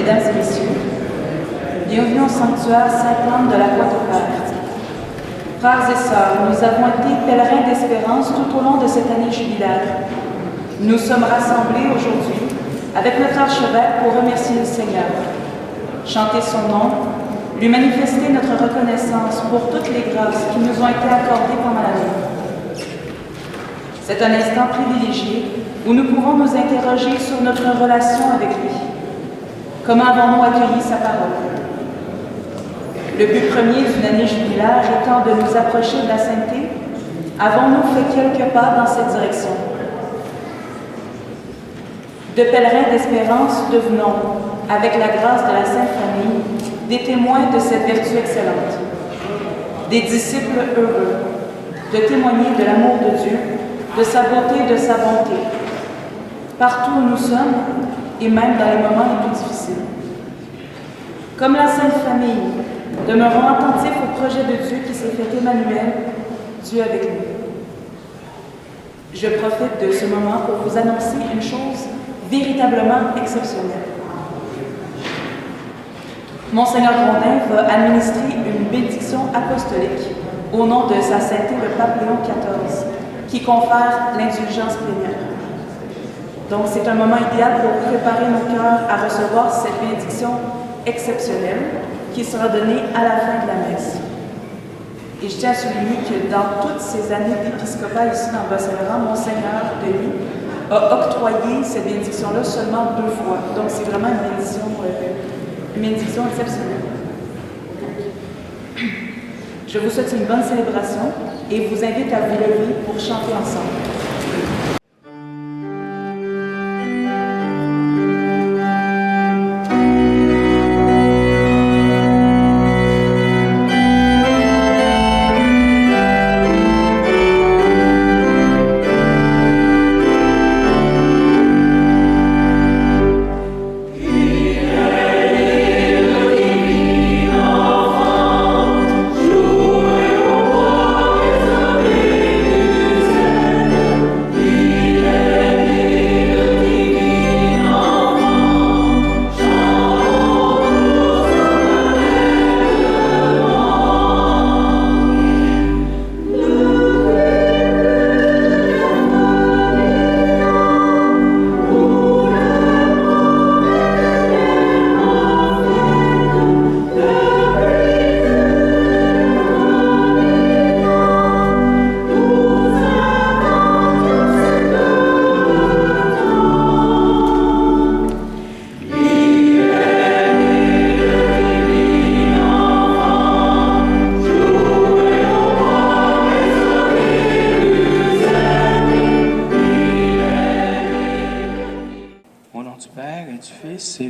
Mesdames et messieurs, bienvenue au sanctuaire Sainte-Anne de la Croix-de-Père. Frères et sœurs, nous avons été pèlerins d'espérance tout au long de cette année jubilaire. Nous sommes rassemblés aujourd'hui avec notre archevêque pour remercier le Seigneur, chanter son nom, lui manifester notre reconnaissance pour toutes les grâces qui nous ont été accordées pendant l'année. C'est un instant privilégié où nous pouvons nous interroger sur notre relation avec lui. Comment avons-nous accueilli sa parole? Le but premier d'une année jubilaire étant de nous approcher de la sainteté, avons-nous fait quelques pas dans cette direction? De pèlerins d'espérance, devenons, avec la grâce de la Sainte Famille, des témoins de cette vertu excellente, des disciples heureux, de témoigner de l'amour de Dieu, de sa beauté, de sa bonté, partout où nous sommes, et même dans les moments les plus difficiles. Comme la Sainte Famille, demeurons attentifs au projet de Dieu qui s'est fait Emmanuel, Dieu avec nous. Je profite de ce moment pour vous annoncer une chose véritablement exceptionnelle. Monseigneur Grondin va administrer une bénédiction apostolique au nom de sa sainteté le pape Léon XIV, qui confère l'indulgence plénière. Donc c'est un moment idéal pour préparer nos cœurs à recevoir cette bénédiction exceptionnelle qui sera donnée à la fin de la messe. Et je tiens à souligner que dans toutes ces années d'épiscopat ici dans Bas-Saint-Laurent, Monseigneur Denis a octroyé cette bénédiction-là seulement 2 fois. Donc c'est vraiment une bénédiction exceptionnelle. Je vous souhaite une bonne célébration et vous invite à vous lever pour chanter ensemble.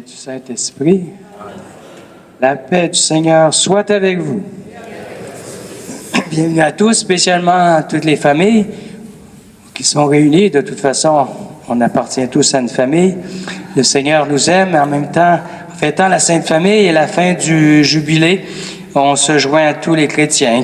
Saint-Esprit, la paix du Seigneur soit avec vous. Bienvenue à tous, spécialement à toutes les familles qui sont réunies. De toute façon, on appartient tous à une famille. Le Seigneur nous aime, et en même temps, en fêtant la Sainte Famille et la fin du jubilé, on se joint à tous les chrétiens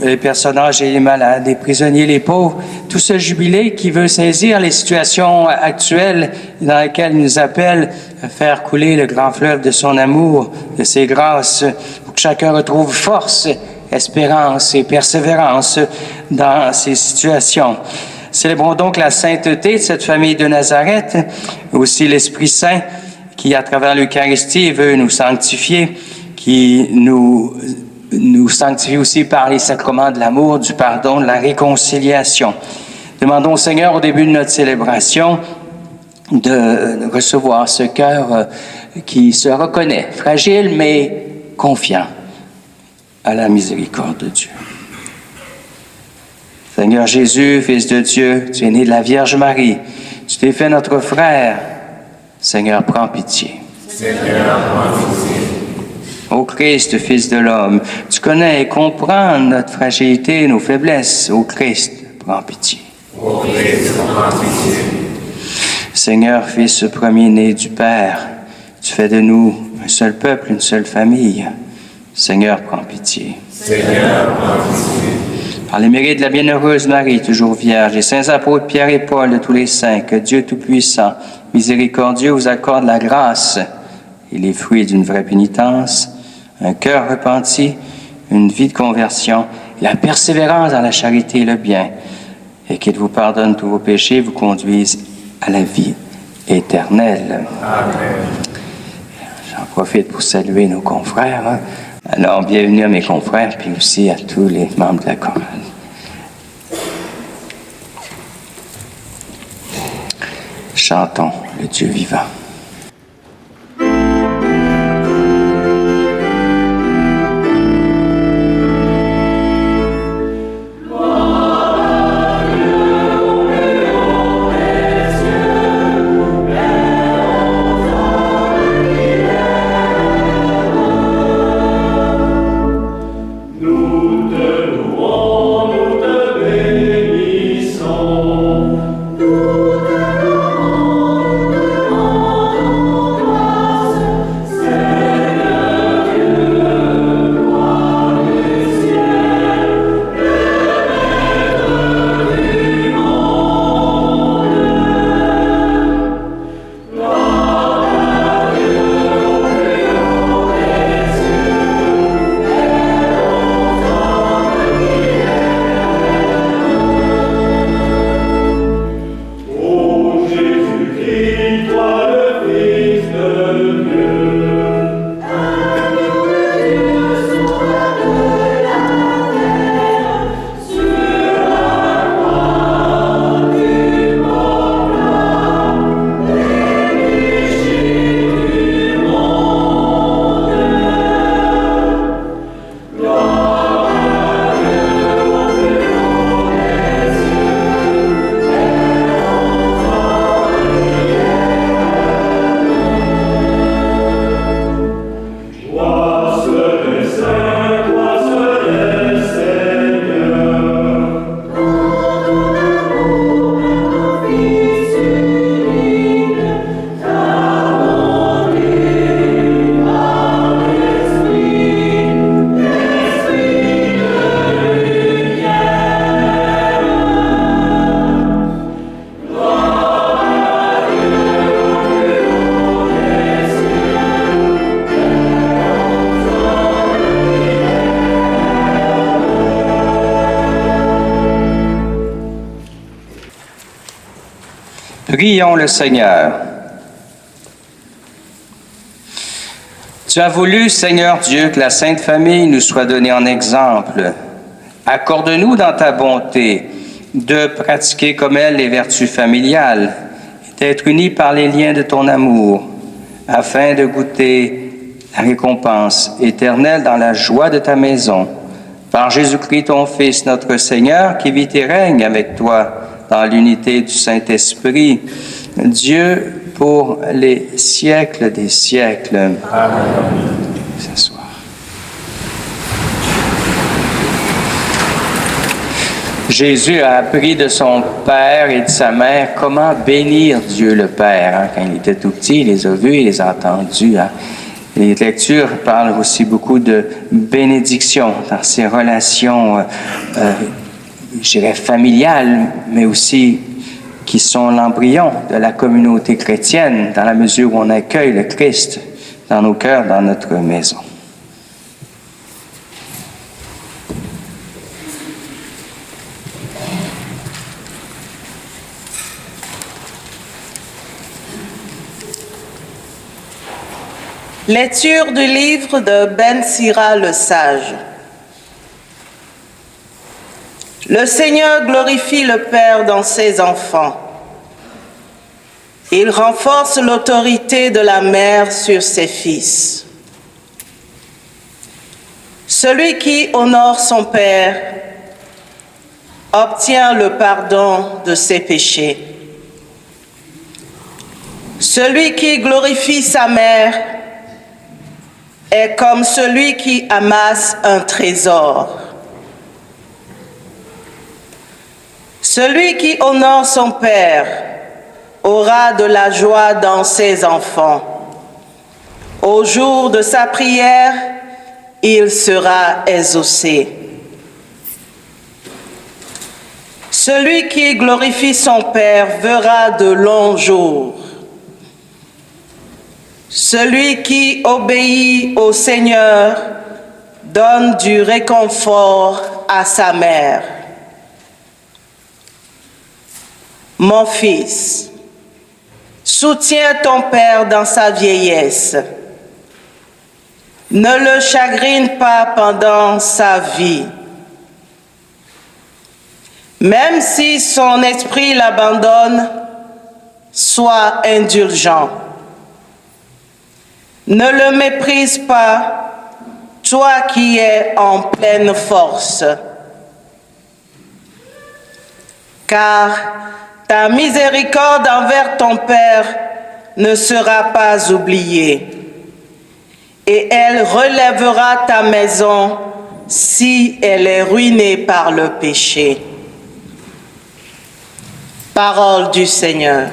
les personnes âgées, les malades, les prisonniers, les pauvres, tout ce jubilé qui veut saisir les situations actuelles dans lesquelles il nous appelle à faire couler le grand fleuve de son amour, de ses grâces, pour que chacun retrouve force, espérance et persévérance dans ces situations. Célébrons donc la sainteté de cette famille de Nazareth, aussi l'Esprit Saint qui, à travers l'Eucharistie, veut nous sanctifier, qui nous sanctifie aussi par les sacrements de l'amour, du pardon, de la réconciliation. Demandons au Seigneur, au début de notre célébration, de recevoir ce cœur qui se reconnaît, fragile mais confiant à la miséricorde de Dieu. Seigneur Jésus, Fils de Dieu, tu es né de la Vierge Marie, tu t'es fait notre frère. Seigneur, prends pitié. Seigneur, prends pitié. Ô Christ, Fils de l'homme, tu connais et comprends notre fragilité, nos faiblesses. Ô Christ, prends pitié. Ô Christ, prends pitié. Seigneur, Fils premier-né du Père, tu fais de nous un seul peuple, une seule famille. Seigneur, prends pitié. Seigneur, prends pitié. Par les mérites de la bienheureuse Marie, toujours vierge, et saints apôtres Pierre et Paul, de tous les saints, que Dieu Tout-Puissant, miséricordieux, vous accorde la grâce et les fruits d'une vraie pénitence, un cœur repenti, une vie de conversion, et la persévérance dans la charité et le bien, et qu'il vous pardonne tous vos péchés, vous conduise à la vie éternelle. Amen. J'en profite pour saluer nos confrères. Hein? Alors, bienvenue à mes confrères, puis aussi à tous les membres de la chorale. Chantons le Dieu vivant. Prions le Seigneur. Tu as voulu, Seigneur Dieu, que la Sainte Famille nous soit donnée en exemple. Accorde-nous dans ta bonté de pratiquer comme elle les vertus familiales et d'être unis par les liens de ton amour, afin de goûter la récompense éternelle dans la joie de ta maison. Par Jésus-Christ, ton Fils, notre Seigneur, qui vit et règne avec toi dans l'unité du Saint-Esprit, Dieu pour les siècles des siècles. Amen. S'asseoir. Jésus a appris de son père et de sa mère comment bénir Dieu le Père. Hein? Quand il était tout petit, il les a vus, il les a entendus. Hein? Les lectures parlent aussi beaucoup de bénédiction dans ses relations je dirais familiales, mais aussi qui sont l'embryon de la communauté chrétienne, dans la mesure où on accueille le Christ dans nos cœurs, dans notre maison. Lecture du livre de Ben Sira le Sage. Le Seigneur glorifie le Père dans ses enfants. Il renforce l'autorité de la mère sur ses fils. Celui qui honore son Père obtient le pardon de ses péchés. Celui qui glorifie sa mère est comme celui qui amasse un trésor. Celui qui honore son Père aura de la joie dans ses enfants. Au jour de sa prière, il sera exaucé. Celui qui glorifie son Père verra de longs jours. Celui qui obéit au Seigneur donne du réconfort à sa mère. Mon fils, soutiens ton père dans sa vieillesse. Ne le chagrine pas pendant sa vie. Même si son esprit l'abandonne, sois indulgent. Ne le méprise pas, toi qui es en pleine force. Car ta miséricorde envers ton Père ne sera pas oubliée, et elle relèvera ta maison si elle est ruinée par le péché. Parole du Seigneur.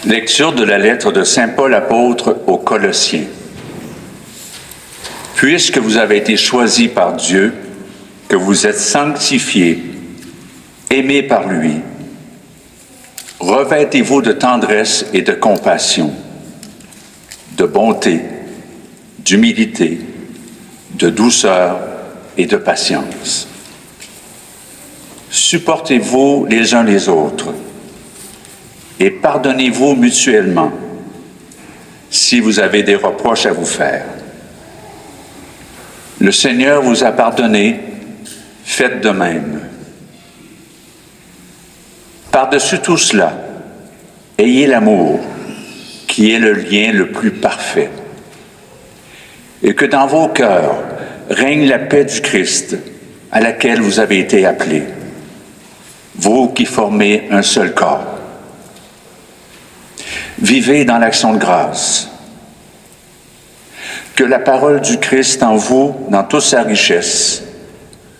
Lecture de la lettre de saint Paul apôtre aux Colossiens. Puisque vous avez été choisis par Dieu, que vous êtes sanctifiés, aimés par lui, revêtez-vous de tendresse et de compassion, de bonté, d'humilité, de douceur et de patience. Supportez-vous les uns les autres et pardonnez-vous mutuellement si vous avez des reproches à vous faire. Le Seigneur vous a pardonné, faites de même. Par-dessus tout cela, ayez l'amour, qui est le lien le plus parfait, et que dans vos cœurs règne la paix du Christ, à laquelle vous avez été appelés, vous qui formez un seul corps. Vivez dans l'action de grâce. Que la parole du Christ en vous, dans toute sa richesse,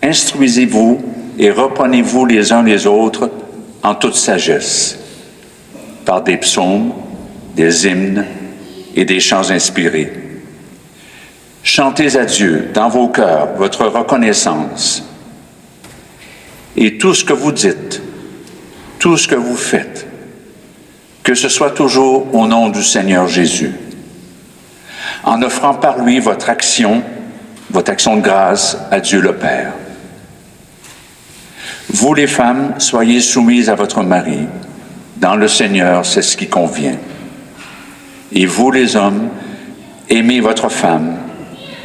instruisez-vous et reprenez-vous les uns les autres en toute sagesse, par des psaumes, des hymnes et des chants inspirés. Chantez à Dieu dans vos cœurs votre reconnaissance. Et tout ce que vous dites, tout ce que vous faites, que ce soit toujours au nom du Seigneur Jésus, en offrant par lui votre action de grâce à Dieu le Père. Vous les femmes, soyez soumises à votre mari. Dans le Seigneur, c'est ce qui convient. Et vous les hommes, Aimez votre femme,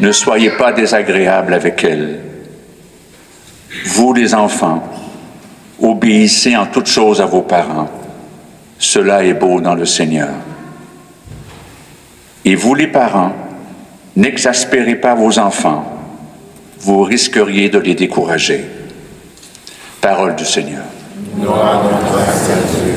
ne soyez pas désagréables avec elle. Vous les enfants, obéissez en toutes choses à vos parents. Cela est beau dans le Seigneur. Et vous les parents, n'exaspérez pas vos enfants, vous risqueriez de les décourager. Parole du Seigneur. Gloire à notre Dieu.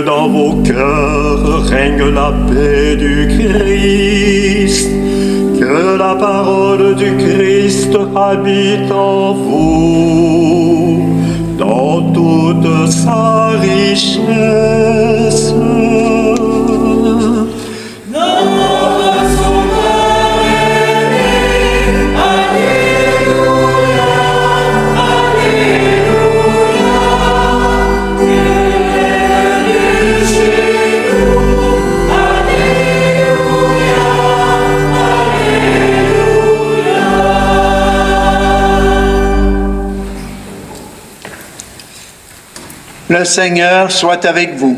Dans vos cœurs règne la paix du Christ, que la parole du Christ habite en vous, dans toute sa richesse. Le Seigneur soit avec vous.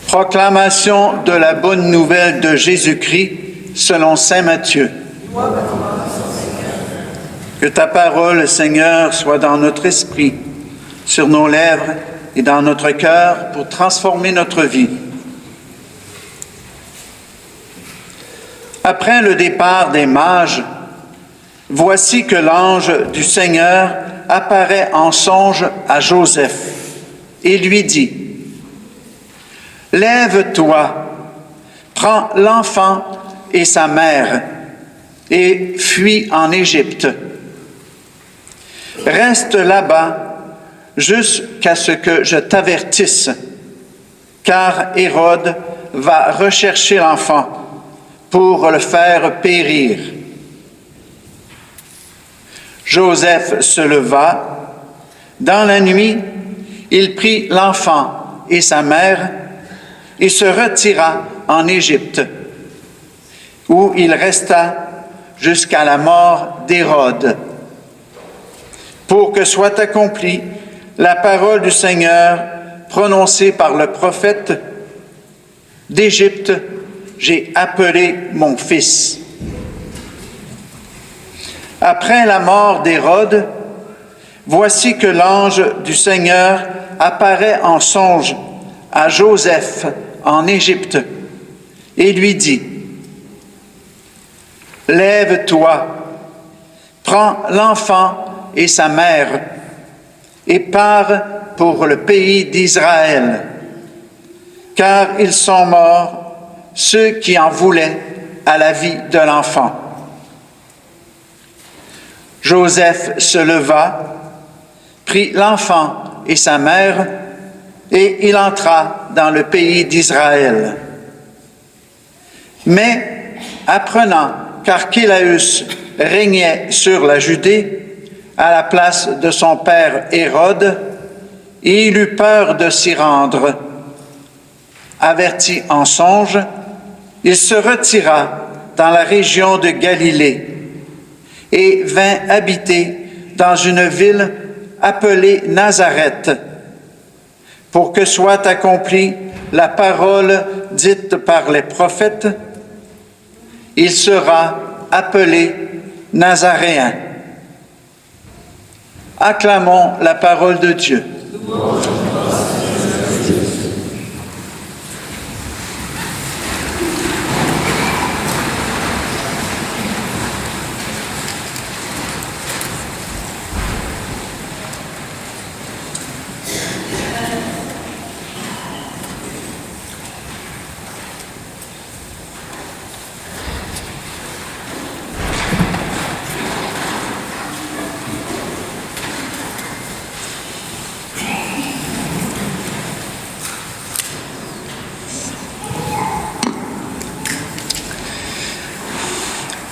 Proclamation de la bonne nouvelle de Jésus-Christ selon saint Matthieu. Que ta parole, Seigneur, soit dans notre esprit, sur nos lèvres et dans notre cœur pour transformer notre vie. Après le départ des mages, voici que l'ange du Seigneur apparaît en songe à Joseph et lui dit : « Lève-toi, prends l'enfant et sa mère et fuis en Égypte. Reste là-bas jusqu'à ce que je t'avertisse, car Hérode va rechercher l'enfant pour le faire périr. » Joseph se leva. Dans la nuit, il prit l'enfant et sa mère et se retira en Égypte, où il resta jusqu'à la mort d'Hérode, pour que soit accomplie la parole du Seigneur prononcée par le prophète : « D'Égypte, j'ai appelé mon fils. » Après la mort d'Hérode, voici que l'ange du Seigneur apparaît en songe à Joseph en Égypte et lui dit : « Lève-toi, prends l'enfant et sa mère et pars pour le pays d'Israël, car ils sont morts, ceux qui en voulaient à la vie de l'enfant. » Joseph se leva, prit l'enfant et sa mère, et il entra dans le pays d'Israël. Mais, apprenant qu'Archélaüs régnait sur la Judée, à la place de son père Hérode, il eut peur de s'y rendre. Averti en songe, il se retira dans la région de Galilée et vint habiter dans une ville appelée Nazareth, pour que soit accomplie la parole dite par les prophètes : il sera appelé Nazaréen. Acclamons la parole de Dieu.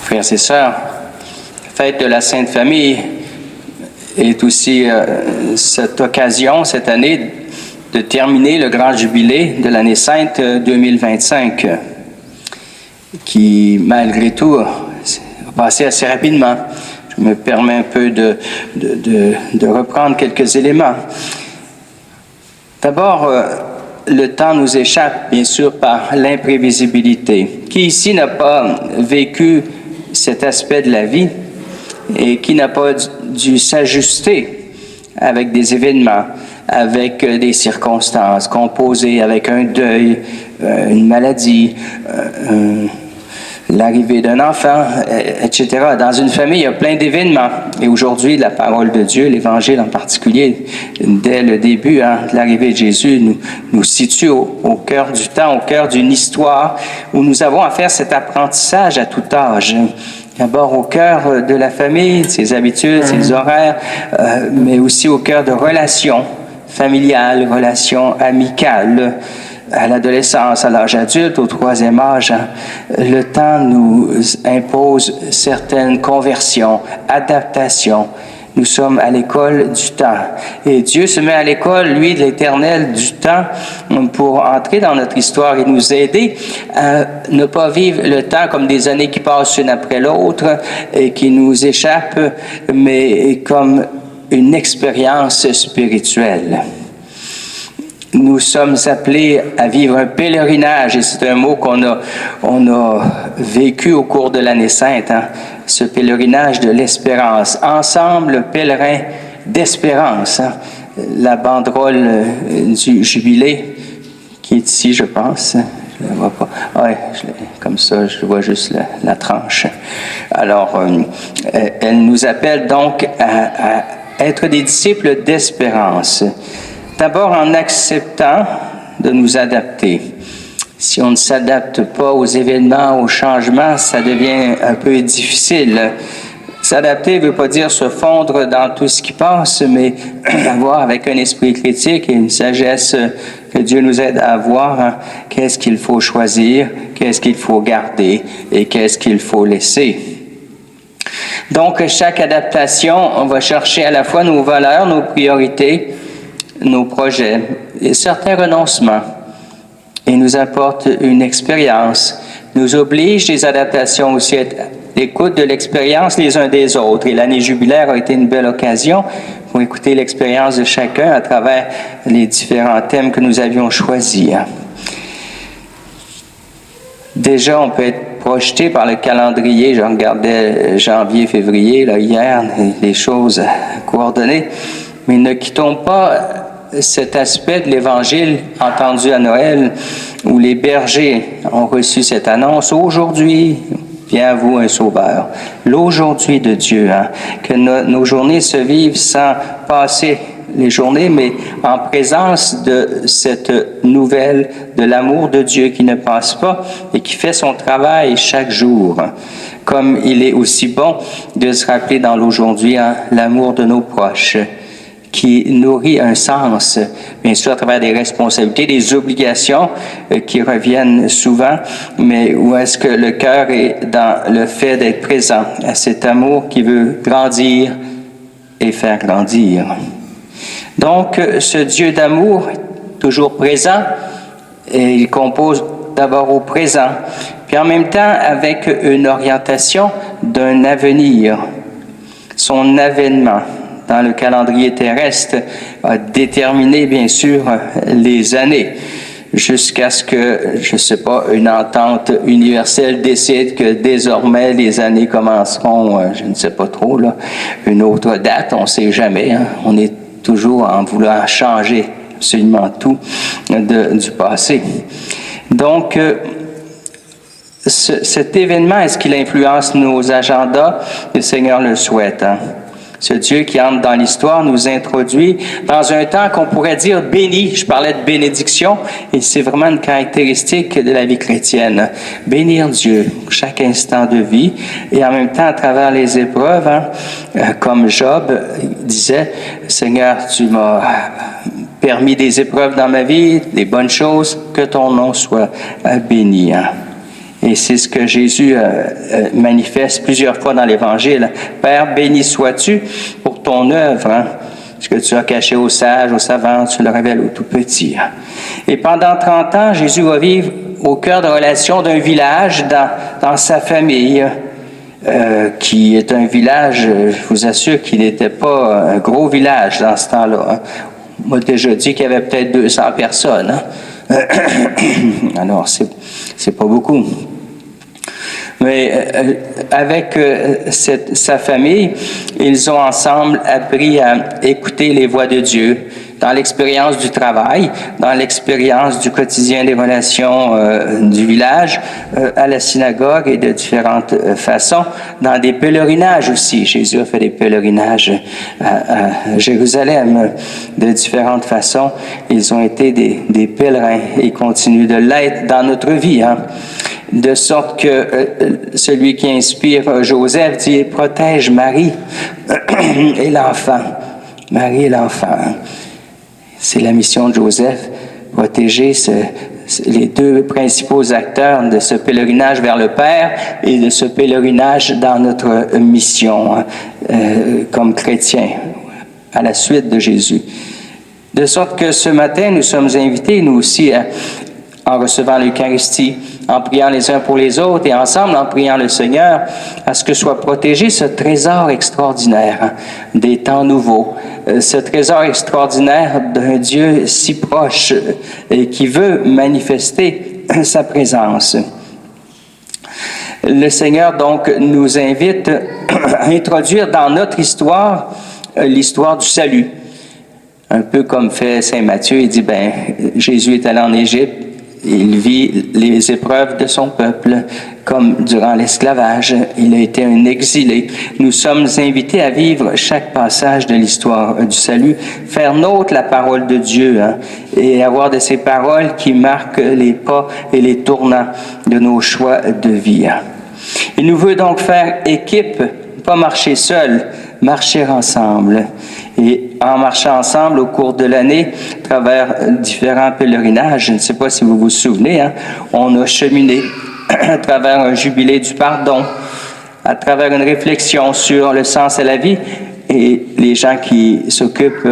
Frères et sœurs, la fête de la Sainte Famille est aussi cette occasion, cette année, de terminer le grand jubilé de l'année sainte 2025, qui, malgré tout, a passé assez rapidement. Je me permets un peu de reprendre quelques éléments. D'abord, le temps nous échappe, bien sûr, par l'imprévisibilité. Qui ici n'a pas vécu cet aspect de la vie et qui n'a pas dû s'ajuster avec des événements, avec des circonstances composées, avec un deuil, une maladie, l'arrivée d'un enfant, etc. Dans une famille, il y a plein d'événements. Et aujourd'hui, la parole de Dieu, l'Évangile en particulier, dès le début de l'arrivée de Jésus, nous situe au cœur du temps, au cœur d'une histoire où nous avons à faire cet apprentissage à tout âge. D'abord au cœur de la famille, de ses habitudes, ses horaires, mais aussi au cœur de relations familiales, relations amicales. À l'adolescence, à l'âge adulte, au troisième âge, le temps nous impose certaines conversions, adaptations. Nous sommes à l'école du temps. Et Dieu se met à l'école, lui, de l'éternel du temps, pour entrer dans notre histoire et nous aider à ne pas vivre le temps comme des années qui passent une après l'autre et qui nous échappent, mais comme une expérience spirituelle. Nous sommes appelés à vivre un pèlerinage, et c'est un mot qu'on a vécu au cours de l'année sainte, ce pèlerinage de l'espérance. Ensemble, pèlerin d'espérance. La banderole du jubilé, qui est ici, je pense. Je ne la vois pas. Oui, comme ça, je vois juste la tranche. Alors, elle nous appelle donc à être des disciples d'espérance. D'abord en acceptant de nous adapter. Si on ne s'adapte pas aux événements, aux changements, ça devient un peu difficile. S'adapter ne veut pas dire se fondre dans tout ce qui passe, mais avoir avec un esprit critique et une sagesse que Dieu nous aide à avoir, qu'est-ce qu'il faut choisir, qu'est-ce qu'il faut garder et qu'est-ce qu'il faut laisser. Donc, chaque adaptation, on va chercher à la fois nos valeurs, nos priorités, nos projets et certains renoncements et nous apporte une expérience, nous oblige les adaptations aussi à être l'écoute de l'expérience les uns des autres. Et l'année jubilaire a été une belle occasion pour écouter l'expérience de chacun à travers les différents thèmes que nous avions choisis. Déjà, on peut être projeté par le calendrier. Je regardais janvier, février, là, hier, les choses coordonnées. Mais ne quittons pas cet aspect de l'Évangile entendu à Noël, où les bergers ont reçu cette annonce. Aujourd'hui, vient à vous un sauveur. L'aujourd'hui de Dieu, que nos journées se vivent sans passer les journées, mais en présence de cette nouvelle de l'amour de Dieu qui ne passe pas et qui fait son travail chaque jour. Comme il est aussi bon de se rappeler dans l'aujourd'hui l'amour de nos proches, qui nourrit un sens, bien sûr à travers des responsabilités, des obligations qui reviennent souvent, mais où est-ce que le cœur est dans le fait d'être présent à cet amour qui veut grandir et faire grandir. Donc, ce Dieu d'amour, toujours présent, et il compose d'abord au présent, puis en même temps avec une orientation d'un avenir, son avènement dans le calendrier terrestre a déterminé, bien sûr, les années, jusqu'à ce que, je ne sais pas, une entente universelle décide que désormais les années commenceront, je ne sais pas trop, là, une autre date, on ne sait jamais. On est toujours en voulant changer absolument tout du passé. Donc, cet événement, est-ce qu'il influence nos agendas? Le Seigneur le souhaite. Ce Dieu qui entre dans l'histoire nous introduit dans un temps qu'on pourrait dire béni. Je parlais de bénédiction et c'est vraiment une caractéristique de la vie chrétienne. Bénir Dieu chaque instant de vie et en même temps à travers les épreuves, comme Job disait, Seigneur, tu m'as permis des épreuves dans ma vie, des bonnes choses, que ton nom soit béni. Et c'est ce que Jésus manifeste plusieurs fois dans l'Évangile. Père, béni sois-tu pour ton œuvre, hein? Ce que tu as caché aux sages, aux savants, tu le révèles aux tout petits. Hein? Et pendant 30 ans, Jésus va vivre au cœur de relation d'un village dans sa famille, qui est un village, je vous assure qu'il n'était pas un gros village dans ce temps-là. Hein? On m'a déjà dit qu'il y avait peut-être 200 personnes. Hein? Alors, c'est pas beaucoup. Mais avec sa famille, ils ont ensemble appris à écouter les voix de Dieu dans l'expérience du travail, dans l'expérience du quotidien des relations du village, à la synagogue et de différentes façons, dans des pèlerinages aussi. Jésus a fait des pèlerinages à Jérusalem de différentes façons. Ils ont été des pèlerins et continuent de l'être dans notre vie. Hein? De sorte que celui qui inspire Joseph dit « Protège Marie et l'enfant ». Marie et l'enfant. C'est la mission de Joseph, protéger les deux principaux acteurs de ce pèlerinage vers le Père et de ce pèlerinage dans notre mission comme chrétiens, à la suite de Jésus. De sorte que ce matin, nous sommes invités, nous aussi, en recevant l'Eucharistie, en priant les uns pour les autres et ensemble en priant le Seigneur, à ce que soit protégé ce trésor extraordinaire des temps nouveaux, ce trésor extraordinaire d'un Dieu si proche et qui veut manifester sa présence. Le Seigneur donc nous invite à introduire dans notre histoire l'histoire du salut. Un peu comme fait Saint Matthieu, il dit, Jésus est allé en Égypte, il vit les épreuves de son peuple, comme durant l'esclavage, il a été un exilé. Nous sommes invités à vivre chaque passage de l'histoire du salut, faire nôtre la parole de Dieu, hein, et avoir de ces paroles qui marquent les pas et les tournants de nos choix de vie. Il nous veut donc faire équipe, pas marcher seul, marcher ensemble. Et en marchant ensemble au cours de l'année, à travers différents pèlerinages, je ne sais pas si vous vous souvenez, hein, on a cheminé à travers un jubilé du pardon, à travers une réflexion sur le sens à la vie et les gens qui s'occupent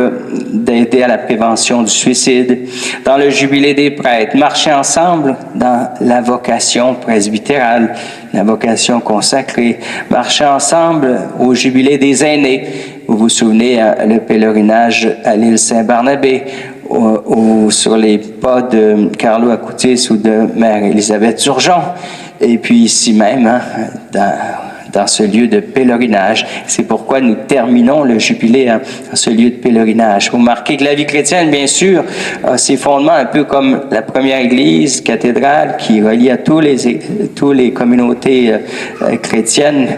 d'aider à la prévention du suicide, dans le jubilé des prêtres, marcher ensemble dans la vocation presbytérale, la vocation consacrée, marcher ensemble au jubilé des aînés. Vous vous souvenez, le pèlerinage à l'île Saint-Barnabé, ou sur les pas de Carlo Acutis ou de Mère Élisabeth Turgeon, et puis ici même, hein, dans ce lieu de pèlerinage. C'est pourquoi nous terminons le jubilé dans ce lieu de pèlerinage. Vous remarquez que la vie chrétienne, bien sûr, a ses fondements un peu comme la première église cathédrale qui relie à tous les communautés chrétiennes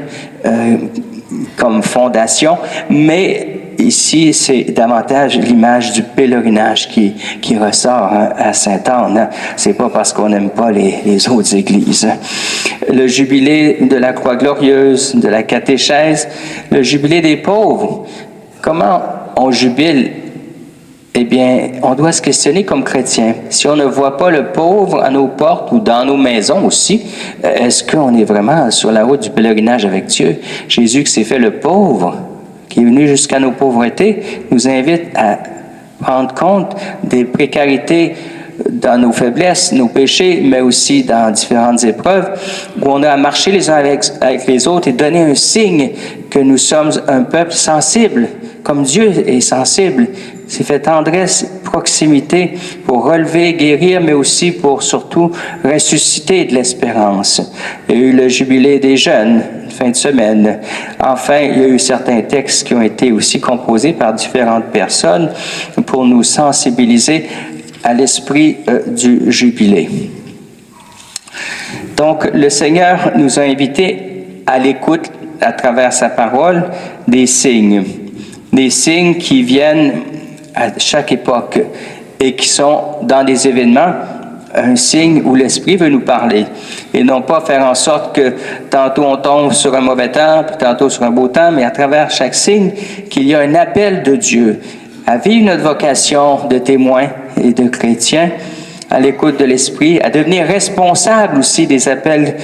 comme fondation, mais ici, c'est davantage l'image du pèlerinage qui ressort à Sainte-Anne. C'est pas parce qu'on n'aime pas les autres églises. Le jubilé de la Croix glorieuse, de la catéchèse, le jubilé des pauvres. Comment on jubile? Eh bien, on doit se questionner comme chrétien. Si on ne voit pas le pauvre à nos portes ou dans nos maisons aussi, est-ce qu'on est vraiment sur la route du pèlerinage avec Dieu? Jésus qui s'est fait le pauvre, qui est venu jusqu'à nos pauvretés, nous invite à prendre compte des précarités dans nos faiblesses, nos péchés, mais aussi dans différentes épreuves, où on a à marcher les uns avec les autres et donner un signe que nous sommes un peuple sensible, comme Dieu est sensible. C'est fait tendresse, proximité pour relever, guérir, mais aussi pour surtout ressusciter de l'espérance. Il y a eu le jubilé des jeunes, fin de semaine. Enfin, il y a eu certains textes qui ont été aussi composés par différentes personnes pour nous sensibiliser à l'esprit du jubilé. Donc, le Seigneur nous a invités à l'écoute, à travers sa parole, des signes qui viennent à chaque époque et qui sont dans des événements, un signe où l'Esprit veut nous parler et non pas faire en sorte que tantôt on tombe sur un mauvais temps, puis tantôt sur un beau temps, mais à travers chaque signe qu'il y a un appel de Dieu à vivre notre vocation de témoin et de chrétien à l'écoute de l'Esprit, à devenir responsables aussi des appels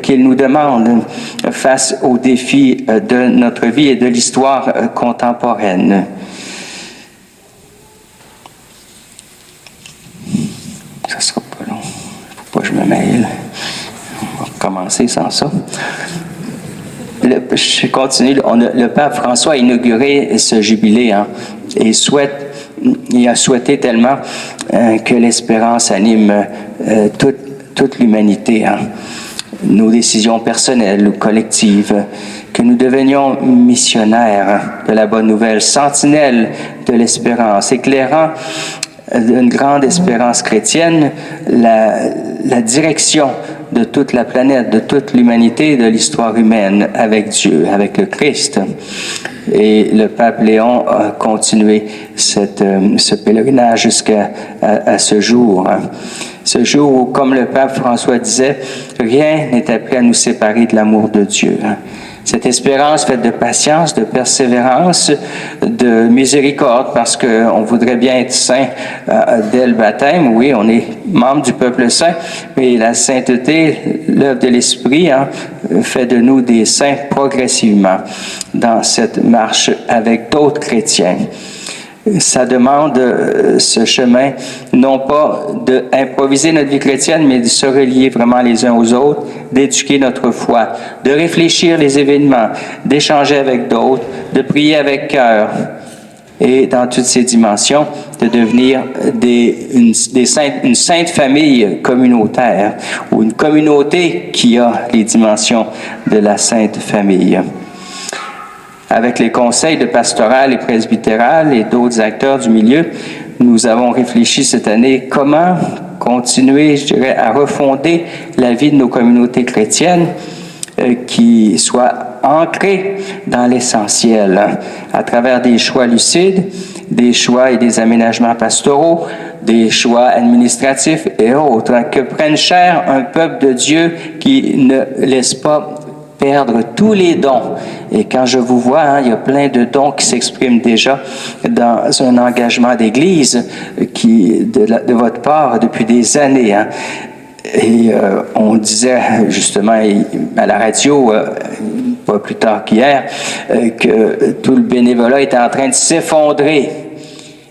qu'il nous demande face aux défis de notre vie et de l'histoire contemporaine. Ça sera pas long. Faut pas que je me mêle. On va commencer sans ça. Je continue. Le pape François a inauguré ce jubilé et il a souhaité tellement que l'espérance anime toute l'humanité, nos décisions personnelles ou collectives, que nous devenions missionnaires de la bonne nouvelle, sentinelles de l'espérance, éclairant une grande espérance chrétienne, la direction de toute la planète, de toute l'humanité, de l'histoire humaine avec Dieu, avec le Christ. Et le pape Léon a continué ce pèlerinage jusqu'à ce jour. Ce jour où, comme le pape François disait, rien n'est appelé à nous séparer de l'amour de Dieu. Cette espérance faite de patience, de persévérance, de miséricorde, parce qu'on voudrait bien être saint dès le baptême. Oui, on est membre du peuple saint, mais la sainteté, l'œuvre de l'Esprit, fait de nous des saints progressivement dans cette marche avec d'autres chrétiens. Ça demande ce chemin, non pas d'improviser notre vie chrétienne, mais de se relier vraiment les uns aux autres, d'éduquer notre foi, de réfléchir les événements, d'échanger avec d'autres, de prier avec cœur et dans toutes ces dimensions, de devenir une sainte famille communautaire ou une communauté qui a les dimensions de la sainte famille. Avec les conseils de pastoral et presbytéral et d'autres acteurs du milieu, nous avons réfléchi cette année comment continuer, je dirais, à refonder la vie de nos communautés chrétiennes qui soit ancrée dans l'essentiel, à travers des choix lucides, des choix et des aménagements pastoraux, des choix administratifs et autres, que prenne chair un peuple de Dieu qui ne laisse pas perdre tous les dons. Et quand je vous vois, il y a plein de dons qui s'expriment déjà dans un engagement d'Église de votre part depuis des années. Et on disait justement à la radio, pas plus tard qu'hier, que tout le bénévolat était en train de s'effondrer.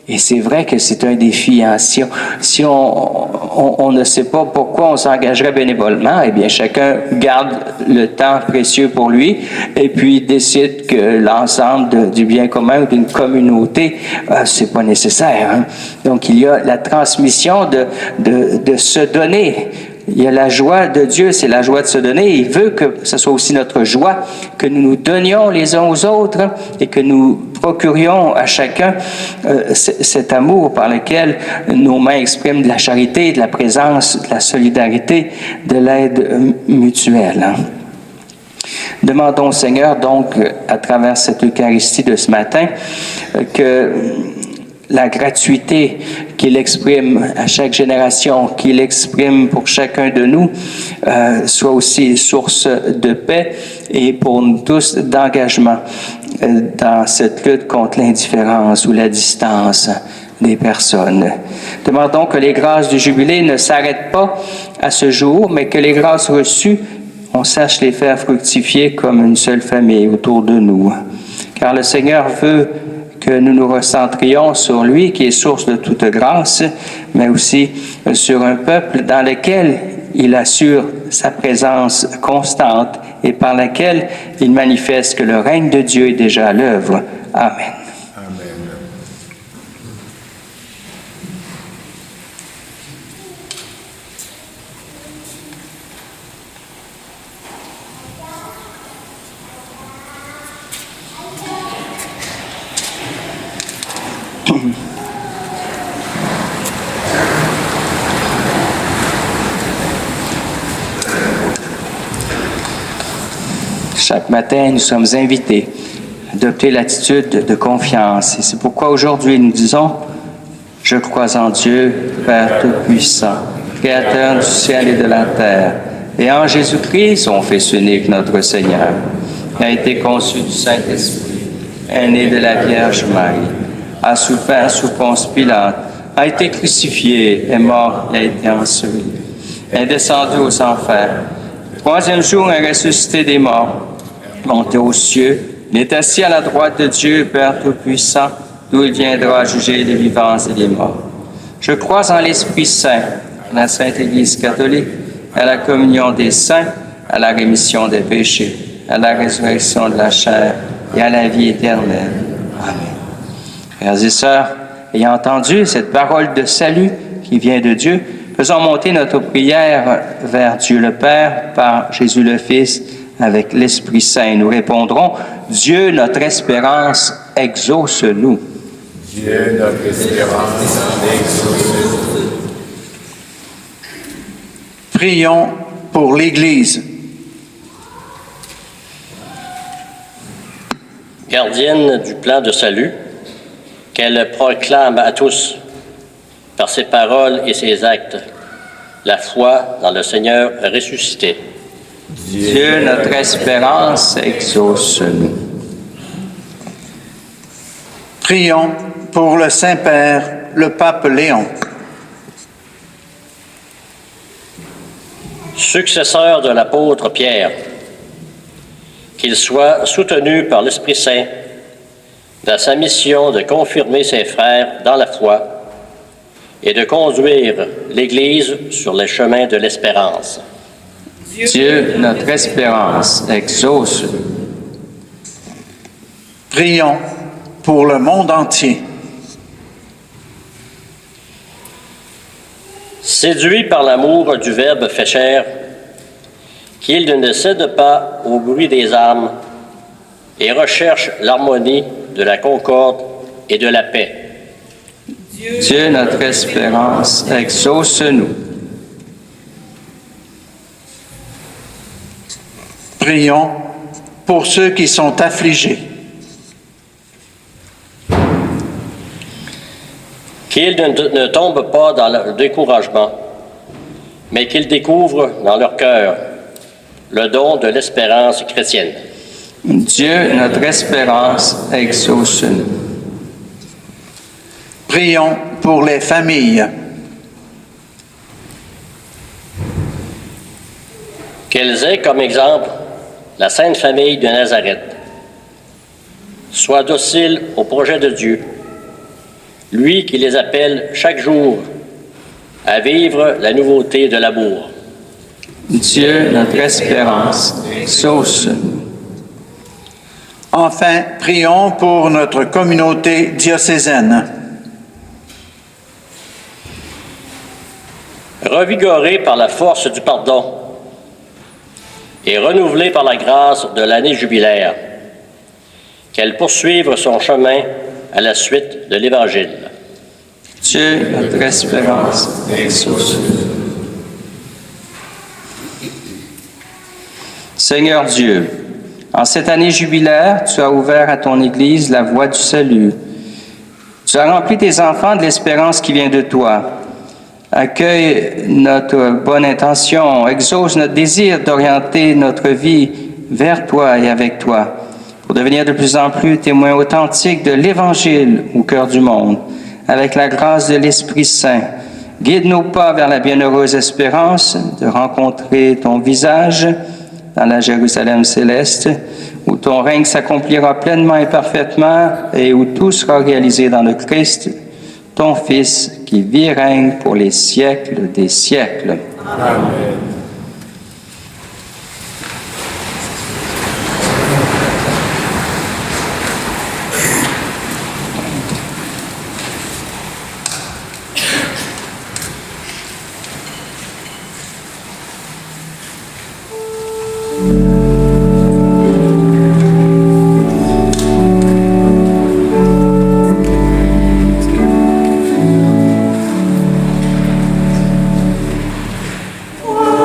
Et c'est vrai que c'est un défi. Si on ne sait pas pourquoi on s'engagerait bénévolement, eh bien chacun garde le temps précieux pour lui et puis décide que l'ensemble du bien commun d'une communauté, c'est pas nécessaire. Donc il y a la transmission de se donner. Il y a la joie de Dieu, c'est la joie de se donner. Il veut que ce soit aussi notre joie, que nous nous donnions les uns aux autres et que nous procurions à chacun cet amour par lequel nos mains expriment de la charité, de la présence, de la solidarité, de l'aide mutuelle. Demandons au Seigneur donc, à travers cette Eucharistie de ce matin, que la gratuité qu'il exprime à chaque génération, qu'il exprime pour chacun de nous, soit aussi source de paix et pour nous tous d'engagement dans cette lutte contre l'indifférence ou la distance des personnes. Demandons que les grâces du jubilé ne s'arrêtent pas à ce jour, mais que les grâces reçues, on sache les faire fructifier comme une seule famille autour de nous. Car le Seigneur veut que nous nous recentrions sur lui, qui est source de toute grâce, mais aussi sur un peuple dans lequel il assure sa présence constante et par laquelle il manifeste que le règne de Dieu est déjà à l'œuvre. Amen. Chaque matin, nous sommes invités à adopter l'attitude de confiance. Et c'est pourquoi aujourd'hui nous disons « Je crois en Dieu, Père Tout-Puissant, Créateur du ciel et de la terre, et en Jésus-Christ, son Fils unique, notre Seigneur, qui a été conçu du Saint-Esprit, est né de la Vierge Marie, a souffert sous Ponce Pilate, a été crucifié, est mort et a été enseveli, est descendu aux enfers. Troisième jour, est ressuscité des morts, monté aux cieux, il est assis à la droite de Dieu, Père Tout-Puissant, d'où il viendra juger les vivants et les morts. Je crois en l'Esprit Saint, à la Sainte Église catholique, à la communion des saints, à la rémission des péchés, à la résurrection de la chair et à la vie éternelle. Amen. Frères et sœurs, ayant entendu cette parole de salut qui vient de Dieu, faisons monter notre prière vers Dieu le Père par Jésus le Fils avec l'Esprit Saint. Nous répondrons, Dieu, notre espérance, exauce-nous. Dieu, notre espérance, exauce-nous. Prions pour l'Église. Gardienne du plan de salut, qu'elle proclame à tous, par ses paroles et ses actes, la foi dans le Seigneur ressuscité. Dieu, notre espérance, exauce-nous. Prions pour le Saint-Père, le Pape Léon. Successeur de l'apôtre Pierre, qu'il soit soutenu par l'Esprit Saint dans sa mission de confirmer ses frères dans la foi et de conduire l'Église sur les chemins de l'espérance. Dieu, notre espérance, exauce-nous. Prions pour le monde entier. Séduit par l'amour du Verbe fait chair, qu'il ne cède pas au bruit des armes et recherche l'harmonie de la concorde et de la paix. Dieu, notre espérance, exauce-nous. Prions pour ceux qui sont affligés. Qu'ils ne tombent pas dans le découragement, mais qu'ils découvrent dans leur cœur le don de l'espérance chrétienne. Dieu, notre espérance, exauce-nous. Prions pour les familles. Qu'elles aient comme exemple la Sainte Famille de Nazareth. Soient dociles au projet de Dieu, lui qui les appelle chaque jour à vivre la nouveauté de l'amour. Dieu, notre espérance, exauce-nous. Enfin, prions pour notre communauté diocésaine. Revigorée par la force du pardon et renouvelée par la grâce de l'année jubilaire, qu'elle poursuive son chemin à la suite de l'Évangile. Dieu, notre espérance, exauce-nous. Seigneur Dieu, en cette année jubilaire, tu as ouvert à ton Église la voie du salut. Tu as rempli tes enfants de l'espérance qui vient de toi. Accueille notre bonne intention, exauce notre désir d'orienter notre vie vers toi et avec toi, pour devenir de plus en plus témoins authentiques de l'Évangile au cœur du monde, avec la grâce de l'Esprit Saint. Guide nos pas vers la bienheureuse espérance de rencontrer ton visage dans la Jérusalem céleste, où ton règne s'accomplira pleinement et parfaitement et où tout sera réalisé dans le Christ, ton Fils, qui vit et règne pour les siècles des siècles. Amen. Wow.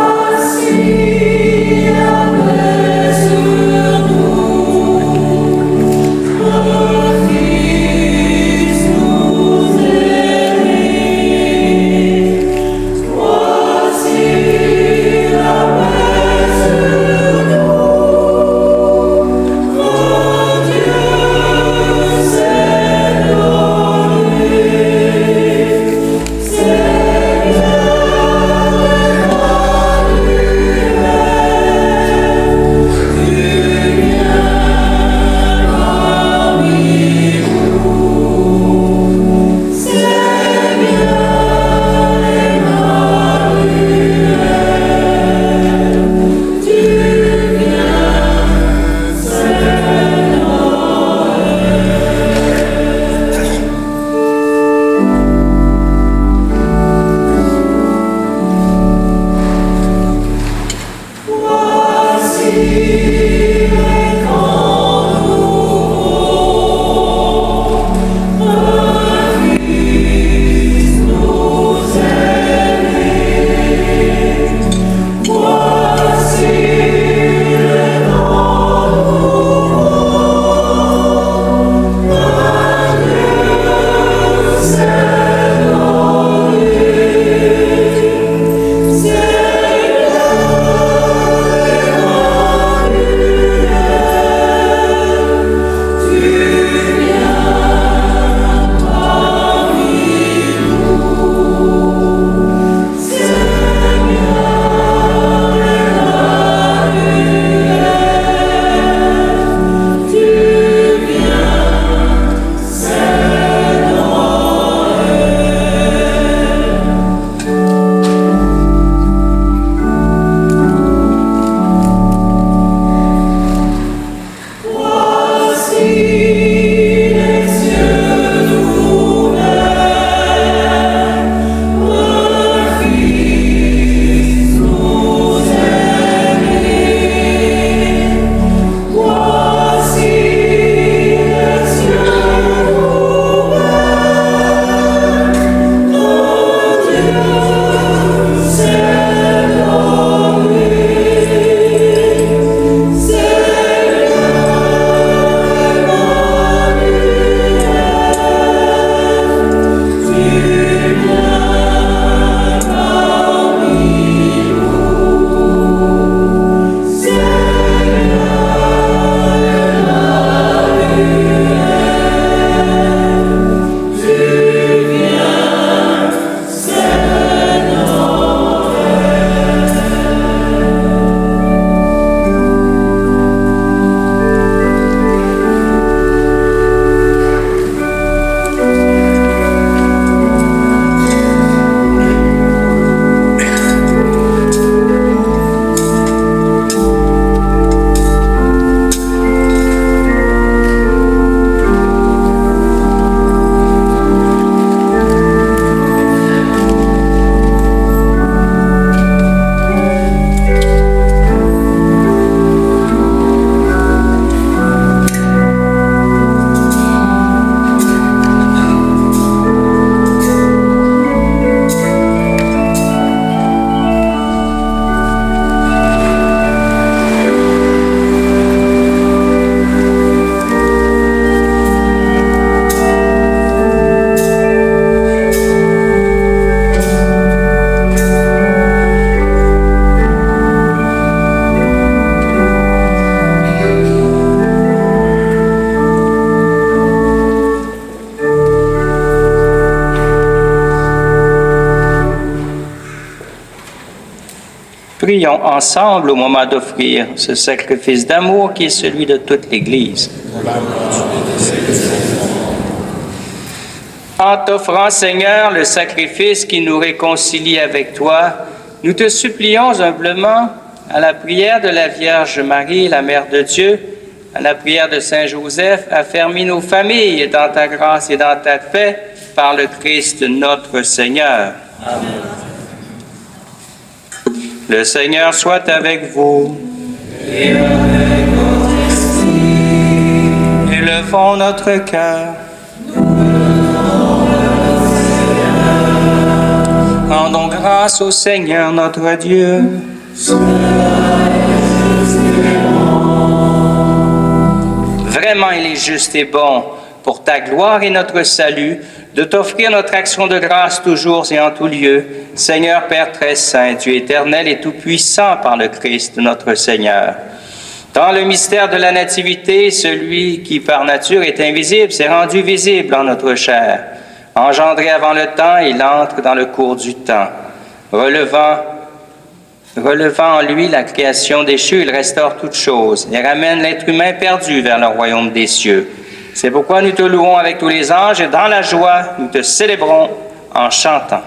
prions ensemble au moment d'offrir ce sacrifice d'amour qui est celui de toute l'Église. En t'offrant, Seigneur, le sacrifice qui nous réconcilie avec toi, nous te supplions humblement, à la prière de la Vierge Marie, la Mère de Dieu, à la prière de Saint Joseph, affermis nos familles dans ta grâce et dans ta paix, par le Christ notre Seigneur. Amen. Le Seigneur soit avec vous. Et avec votre esprit. Élevons notre cœur. Rendons grâce au Seigneur notre Dieu. Vraiment, il est juste et bon, pour ta gloire et notre salut, de t'offrir notre action de grâce toujours et en tout lieu, Seigneur Père très saint, Dieu éternel et tout-puissant par le Christ notre Seigneur. Dans le mystère de la Nativité, celui qui par nature est invisible s'est rendu visible en notre chair. Engendré avant le temps, il entre dans le cours du temps. Relevant en lui la création déchue, il restaure toutes choses et ramène l'être humain perdu vers le royaume des cieux. C'est pourquoi nous te louons avec tous les anges et dans la joie, nous te célébrons en chantant.